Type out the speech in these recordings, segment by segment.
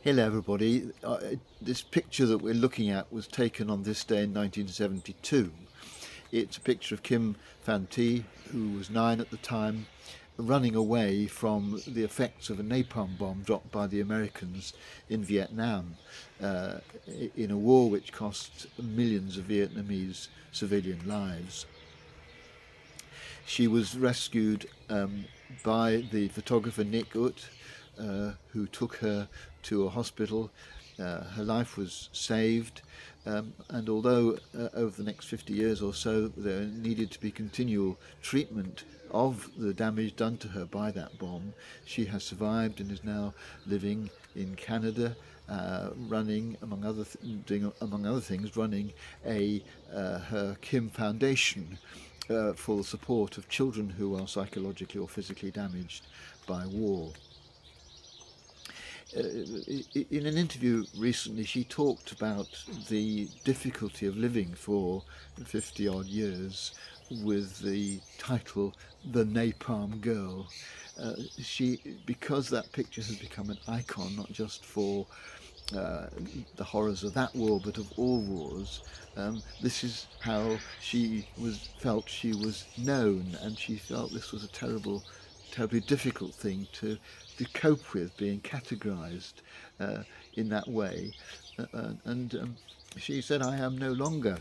Hello everybody. This picture that we're looking at was taken on this day in 1972. It's a picture of Kim Phan Thi, who was 9 at the time, running away from the effects of a napalm bomb dropped by the Americans in Vietnam, in a war which cost millions of Vietnamese civilian lives. She was rescued by the photographer Nick Ut, who took her to a hospital. Her life was saved, and although over the next 50 years or so there needed to be continual treatment of the damage done to her by that bomb, she has survived and is now living in Canada, running among other things, running her Kim Foundation, for the support of children who are psychologically or physically damaged by war. In an interview recently, she talked about the difficulty of living for 50 odd years with the title The Napalm Girl. Because that picture has become an icon not just for the horrors of that war, but of all wars. This is how felt she was known, and she felt this was a terribly difficult thing to cope with, being categorised in that way. She said, "I am no longer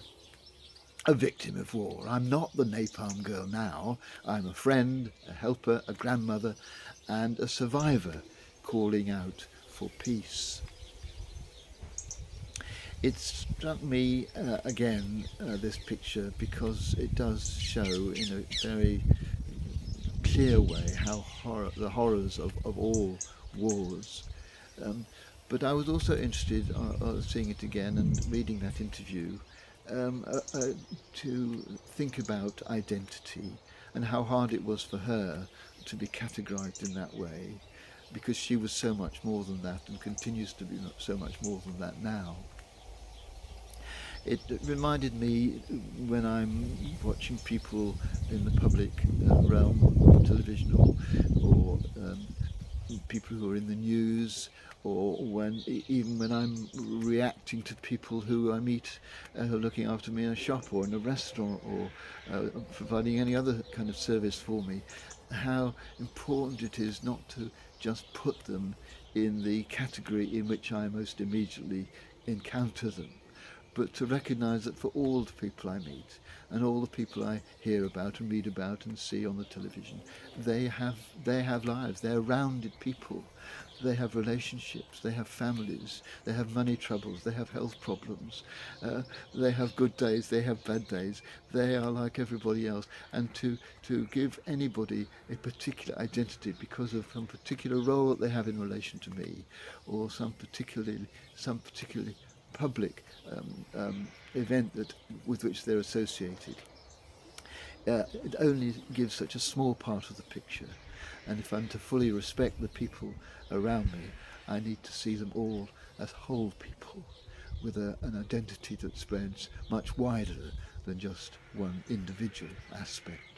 a victim of war. I'm not the napalm girl now. I'm a friend, a helper, a grandmother, and a survivor calling out for peace." It struck me this picture, because it does show in a very clear way how the horrors of all wars. But I was also interested, seeing it again and reading that interview, to think about identity and how hard it was for her to be categorized in that way, because she was so much more than that and continues to be so much more than that now. It reminded me, when I'm watching people in the public realm on television, or people who are in the news, or even when I'm reacting to people who I meet, who are looking after me in a shop or in a restaurant, or providing any other kind of service for me, how important it is not to just put them in the category in which I most immediately encounter them, but to recognise that for all the people I meet and all the people I hear about and read about and see on the television, they have lives. They're rounded people. They have relationships. They have families. They have money troubles. They have health problems. They have good days. They have bad days. They are like everybody else. And to give anybody a particular identity because of some particular role that they have in relation to me, or some particularly public event with which they're associated, it only gives such a small part of the picture. And if I'm to fully respect the people around me, I need to see them all as whole people with an identity that spreads much wider than just one individual aspect.